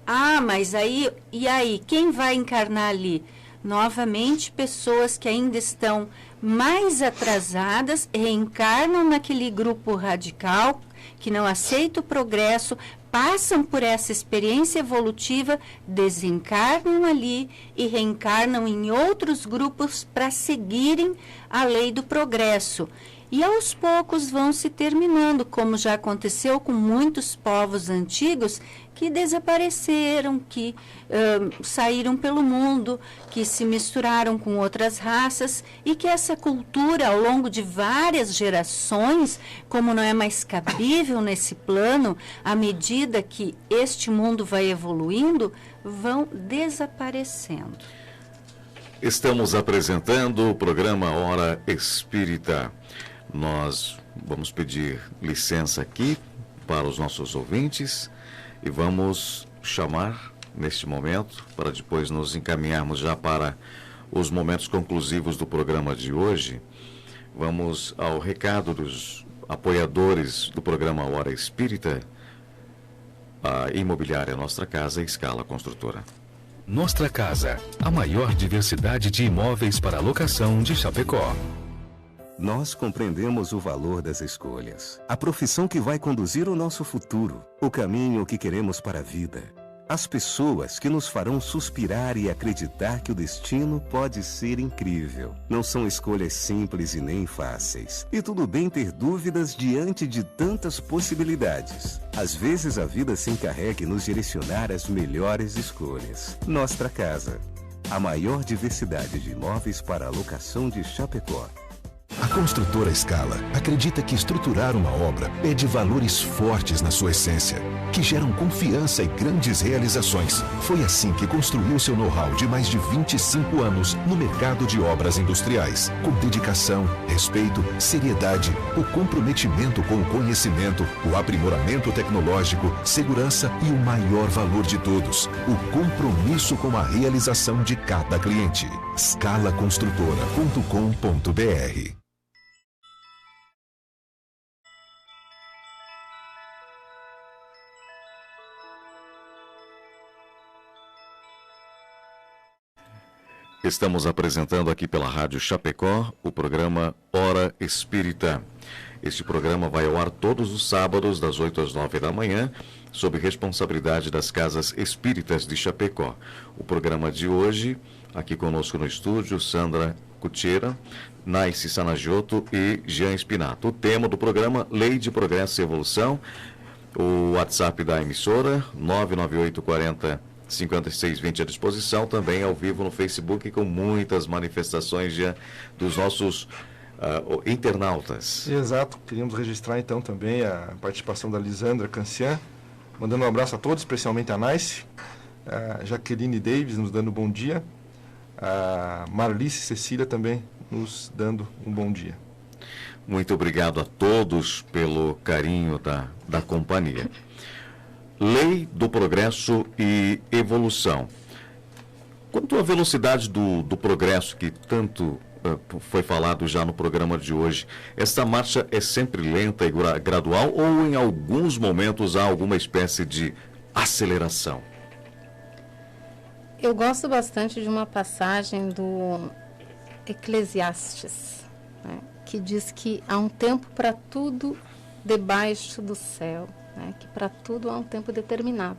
Ah, mas aí, e aí, quem vai encarnar ali? Novamente, pessoas que ainda estão mais atrasadas reencarnam naquele grupo radical que não aceita o progresso, passam por essa experiência evolutiva, desencarnam ali e reencarnam em outros grupos para seguirem a lei do progresso. E aos poucos vão se terminando, como já aconteceu com muitos povos antigos que desapareceram, que saíram pelo mundo, que se misturaram com outras raças e que essa cultura, ao longo de várias gerações, como não é mais cabível nesse plano, à medida que este mundo vai evoluindo, vão desaparecendo. Estamos apresentando o programa Hora Espírita. Nós vamos pedir licença aqui para os nossos ouvintes e vamos chamar neste momento, para depois nos encaminharmos já para os momentos conclusivos do programa de hoje. Vamos ao recado dos apoiadores do programa Hora Espírita, a Imobiliária Nossa Casa e Scala Construtora. Nossa Casa, a maior diversidade de imóveis para locação de Chapecó. Nós compreendemos o valor das escolhas, a profissão que vai conduzir o nosso futuro, o caminho que queremos para a vida, as pessoas que nos farão suspirar e acreditar que o destino pode ser incrível. Não são escolhas simples e nem fáceis. E tudo bem ter dúvidas diante de tantas possibilidades. Às vezes a vida se encarrega em nos direcionar às melhores escolhas. Nossa Casa, a maior diversidade de imóveis para a locação de Chapecó. A construtora Scala acredita que estruturar uma obra pede valores fortes na sua essência, que geram confiança e grandes realizações. Foi assim que construiu seu know-how de mais de 25 anos no mercado de obras industriais, com dedicação, respeito, seriedade, o comprometimento com o conhecimento, o aprimoramento tecnológico, segurança e o maior valor de todos, o compromisso com a realização de cada cliente. scalaconstrutora.com.br. Estamos apresentando aqui pela Rádio Chapecó o programa Hora Espírita. Este programa vai ao ar todos os sábados, das 8 às 9 da manhã, sob responsabilidade das Casas Espíritas de Chapecó. O programa de hoje, aqui conosco no estúdio, Sandra Cutiera, Naice Sanagioto e Jean Espinato. O tema do programa, Lei de Progresso e Evolução. O WhatsApp da emissora, 99840-5620 à disposição, também ao vivo no Facebook, com muitas manifestações dos nossos internautas. Exato, queríamos registrar então também a participação da Lisandra Cancian, mandando um abraço a todos, especialmente a Naice, a Jaqueline Davis nos dando um bom dia, a Marlice Cecília também nos dando um bom dia. Muito obrigado a todos pelo carinho da companhia. Lei do Progresso e Evolução. Quanto à velocidade do progresso, que tanto foi falado já no programa de hoje, essa marcha é sempre lenta e gradual ou em alguns momentos há alguma espécie de aceleração? Eu gosto bastante de uma passagem do Eclesiastes, né, que diz que há um tempo para tudo debaixo do céu. Que para tudo há um tempo determinado.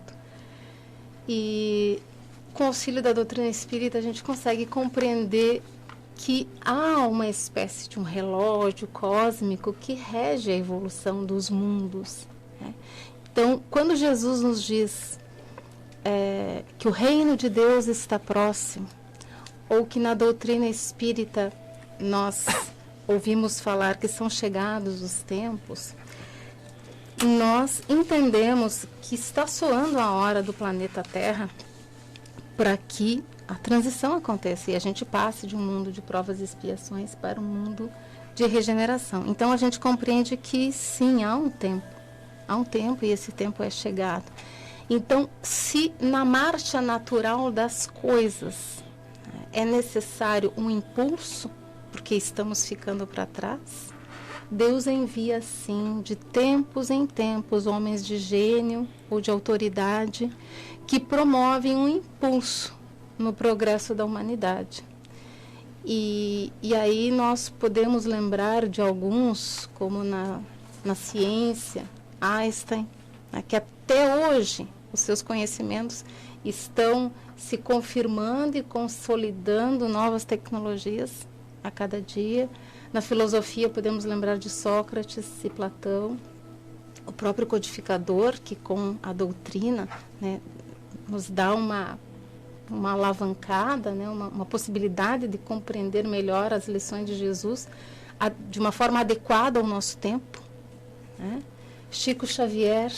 E com o auxílio da doutrina espírita a gente consegue compreender que há uma espécie de um relógio cósmico que rege a evolução dos mundos, né? Então, quando Jesus nos diz que o reino de Deus está próximo, ou que na doutrina espírita nós ouvimos falar que são chegados os tempos, nós entendemos que está soando a hora do planeta Terra para que a transição aconteça e a gente passe de um mundo de provas e expiações para um mundo de regeneração. Então a gente compreende que sim, há um tempo e esse tempo é chegado. Então, se na marcha natural das coisas é necessário um impulso, porque estamos ficando para trás, Deus envia sim, de tempos em tempos, homens de gênio ou de autoridade que promovem um impulso no progresso da humanidade. E aí nós podemos lembrar de alguns, como na ciência, Einstein, né, que até hoje os seus conhecimentos estão se confirmando e consolidando novas tecnologias a cada dia. Na filosofia podemos lembrar de Sócrates e Platão, o próprio codificador, que com a doutrina, né, nos dá uma alavancada, né, uma possibilidade de compreender melhor as lições de Jesus de uma forma adequada ao nosso tempo, né? Chico Xavier,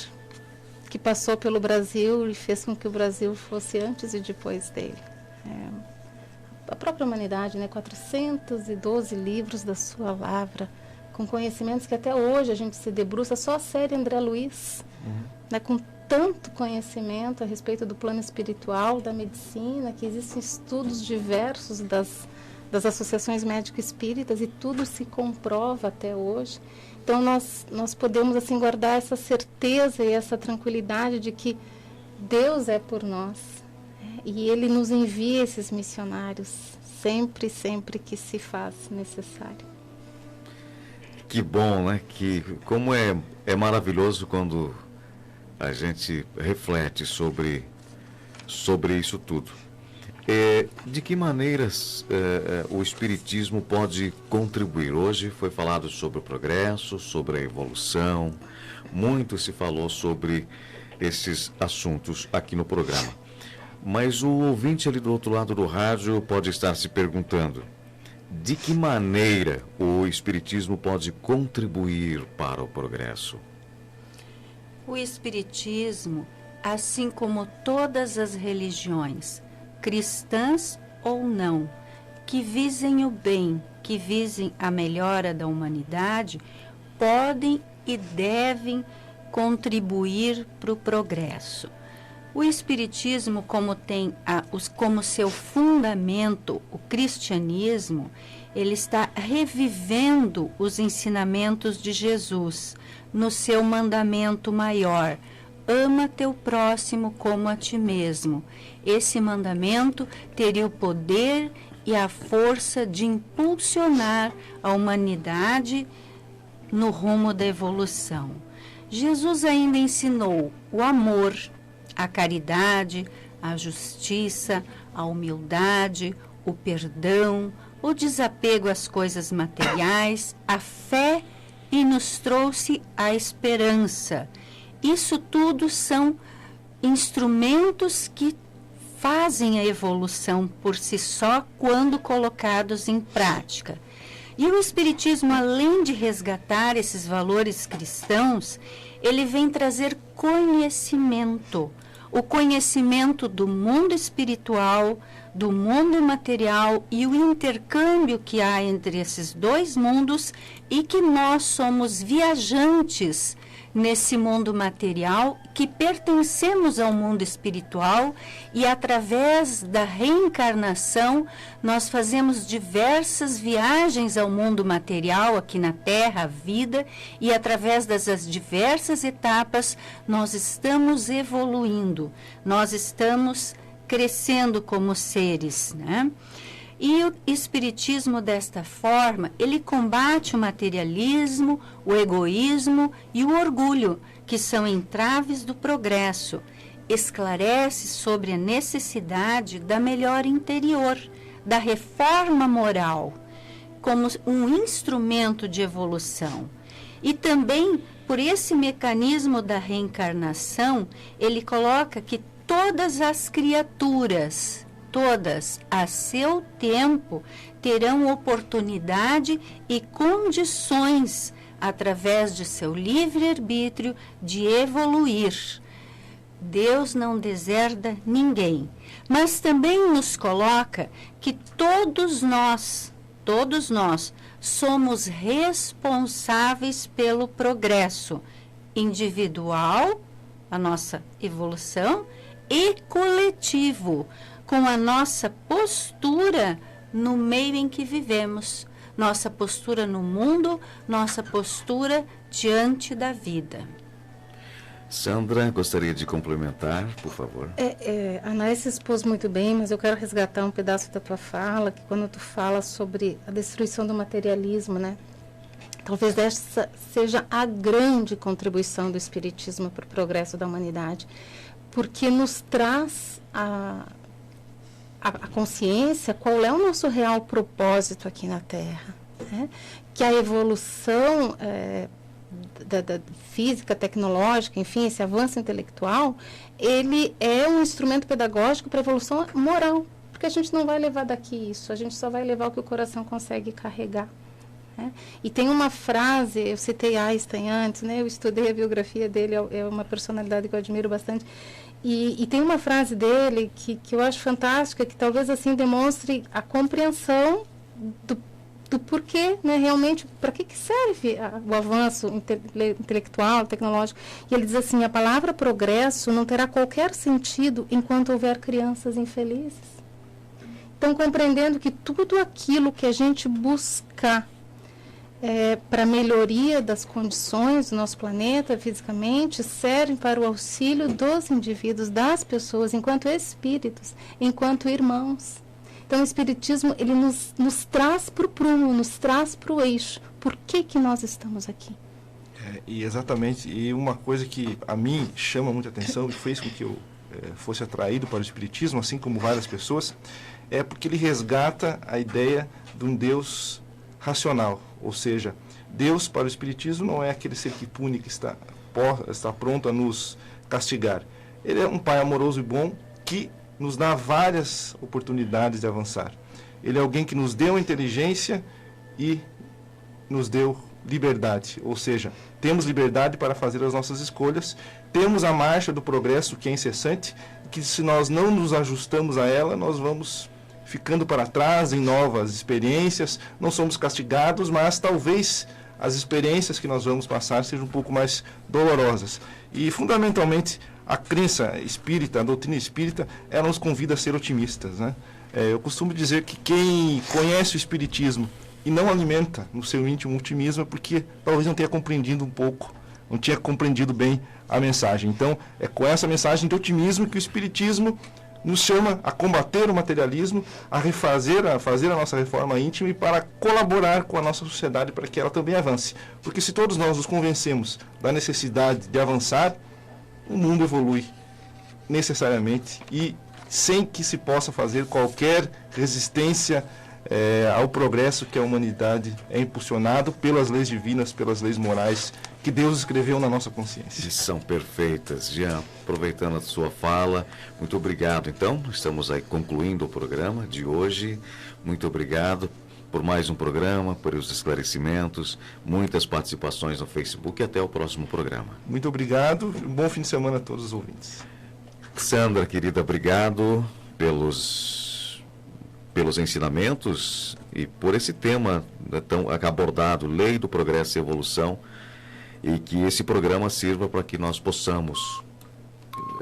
que passou pelo Brasil e fez com que o Brasil fosse antes e depois dele. A própria humanidade, né, 412 livros da sua lavra, com conhecimentos que até hoje a gente se debruça, só a série André Luiz, né, com tanto conhecimento a respeito do plano espiritual, da medicina, que existem estudos diversos das associações médico-espíritas e tudo se comprova até hoje. Então nós podemos assim guardar essa certeza e essa tranquilidade de que Deus é por nós, né? E Ele nos envia esses missionários sempre que se faz necessário. Que bom, né? Como é maravilhoso quando a gente reflete sobre isso tudo. De que maneiras o Espiritismo pode contribuir? Hoje foi falado sobre o progresso, sobre a evolução, muito se falou sobre esses assuntos aqui no programa. Mas o ouvinte ali do outro lado do rádio pode estar se perguntando: de que maneira o Espiritismo pode contribuir para o progresso? O Espiritismo, assim como todas as religiões, cristãs ou não, que visem o bem, que visem a melhora da humanidade, podem e devem contribuir para o progresso. O Espiritismo, como tem como seu fundamento o cristianismo, ele está revivendo os ensinamentos de Jesus no seu mandamento maior: ama teu próximo como a ti mesmo. Esse mandamento teria o poder e a força de impulsionar a humanidade no rumo da evolução. Jesus ainda ensinou o amor, a caridade, a justiça, a humildade, o perdão, o desapego às coisas materiais, a fé, e nos trouxe a esperança. Isso tudo são instrumentos que fazem a evolução por si só quando colocados em prática. E o Espiritismo, além de resgatar esses valores cristãos, ele vem trazer conhecimento. O conhecimento do mundo espiritual, do mundo material e o intercâmbio que há entre esses dois mundos, e que nós somos viajantes nesse mundo material, que pertencemos ao mundo espiritual, e através da reencarnação nós fazemos diversas viagens ao mundo material aqui na Terra, a vida, e através dessas diversas etapas nós estamos evoluindo, nós estamos crescendo como seres, né? E o Espiritismo, desta forma, ele combate o materialismo, o egoísmo e o orgulho, que são entraves do progresso. Esclarece sobre a necessidade da melhora interior, da reforma moral como um instrumento de evolução. E também, por esse mecanismo da reencarnação, ele coloca que todas as criaturas, todas, a seu tempo, terão oportunidade e condições, através de seu livre-arbítrio, de evoluir. Deus não deserda ninguém, mas também nos coloca que todos nós somos responsáveis pelo progresso individual, a nossa evolução, e coletivo, com a nossa postura no meio em que vivemos, nossa postura no mundo, nossa postura diante da vida. Sandra, gostaria de complementar, por favor? A Anaís se expôs muito bem, mas eu quero resgatar um pedaço da tua fala, que quando tu fala sobre a destruição do materialismo, né? Talvez essa seja a grande contribuição do Espiritismo para o progresso da humanidade, porque nos traz a consciência qual é o nosso real propósito aqui na Terra, né? Que a evolução da física, tecnológica, enfim, esse avanço intelectual, ele é um instrumento pedagógico para a evolução moral, porque a gente não vai levar daqui isso, a gente só vai levar o que o coração consegue carregar, né? E tem uma frase, eu citei Einstein antes, né? Eu estudei a biografia dele, é uma personalidade que eu admiro bastante, e tem uma frase dele que eu acho fantástica, que talvez assim demonstre a compreensão do porquê, né, realmente, para que serve o avanço intelectual, tecnológico. E ele diz assim: a palavra progresso não terá qualquer sentido enquanto houver crianças infelizes. Então, compreendendo que tudo aquilo que a gente buscar para a melhoria das condições do nosso planeta, fisicamente, serve para o auxílio dos indivíduos, das pessoas, enquanto espíritos, enquanto irmãos. Então, o Espiritismo, ele nos traz para o prumo, nos traz para o eixo. Por que nós estamos aqui? E exatamente, e uma coisa que a mim chama muita atenção e fez com que eu fosse atraído para o Espiritismo, assim como várias pessoas, é porque ele resgata a ideia de um Deus racional. Ou seja, Deus para o Espiritismo não é aquele ser que pune, que está pronto a nos castigar. Ele é um Pai amoroso e bom que nos dá várias oportunidades de avançar. Ele é alguém que nos deu inteligência e nos deu liberdade, ou seja, temos liberdade para fazer as nossas escolhas, temos a marcha do progresso que é incessante, que se nós não nos ajustamos a ela, nós vamos ficando para trás em novas experiências, não somos castigados, mas talvez as experiências que nós vamos passar sejam um pouco mais dolorosas. E, fundamentalmente, a crença espírita, a doutrina espírita, ela nos convida a ser otimistas, né? Eu costumo dizer que quem conhece o Espiritismo e não alimenta no seu íntimo otimismo é porque talvez não tenha compreendido um pouco, não tinha compreendido bem a mensagem. Então, é com essa mensagem de otimismo que o Espiritismo nos chama a combater o materialismo, a fazer a nossa reforma íntima e para colaborar com a nossa sociedade para que ela também avance. Porque se todos nós nos convencemos da necessidade de avançar, o mundo evolui necessariamente e sem que se possa fazer qualquer resistência ao progresso que a humanidade é impulsionado pelas leis divinas, pelas leis morais que Deus escreveu na nossa consciência. São perfeitas. Jean, aproveitando a sua fala, muito obrigado. Então, estamos aí concluindo o programa de hoje. Muito obrigado por mais um programa, por os esclarecimentos, muitas participações no Facebook e até o próximo programa. Muito obrigado. Um bom fim de semana a todos os ouvintes. Sandra, querida, obrigado pelos ensinamentos e por esse tema tão abordado, Lei do Progresso e Evolução, e que esse programa sirva para que nós possamos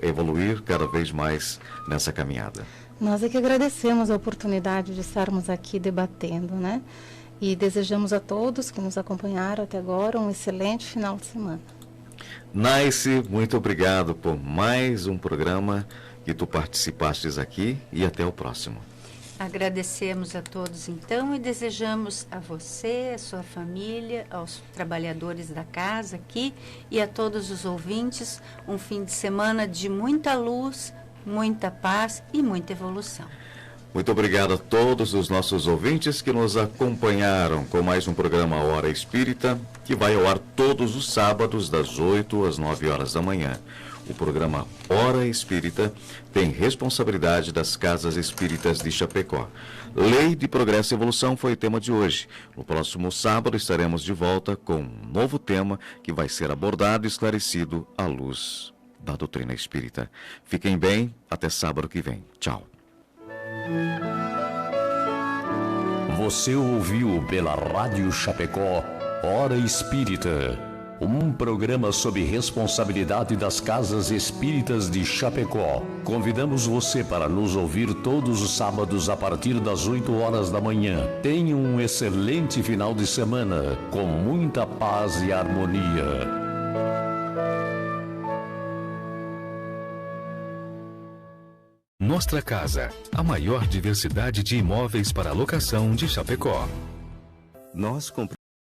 evoluir cada vez mais nessa caminhada. Nós é que agradecemos a oportunidade de estarmos aqui debatendo, né? E desejamos a todos que nos acompanharam até agora um excelente final de semana. Nice, muito obrigado por mais um programa que tu participastes aqui e até o próximo. Agradecemos a todos então e desejamos a você, a sua família, aos trabalhadores da casa aqui e a todos os ouvintes um fim de semana de muita luz, muita paz e muita evolução. Muito obrigado a todos os nossos ouvintes que nos acompanharam com mais um programa Hora Espírita, que vai ao ar todos os sábados, das 8 às 9 horas da manhã. O programa Hora Espírita tem responsabilidade das Casas Espíritas de Chapecó. Lei de Progresso e Evolução foi o tema de hoje. No próximo sábado estaremos de volta com um novo tema que vai ser abordado e esclarecido à luz da doutrina espírita. Fiquem bem, até sábado que vem. Tchau. Você ouviu pela Rádio Chapecó Hora Espírita, um programa sob responsabilidade das Casas Espíritas de Chapecó. Convidamos você para nos ouvir todos os sábados a partir das 8 horas da manhã. Tenha um excelente final de semana, com muita paz e harmonia. Nostra Casa, a maior diversidade de imóveis para locação de Chapecó. Nós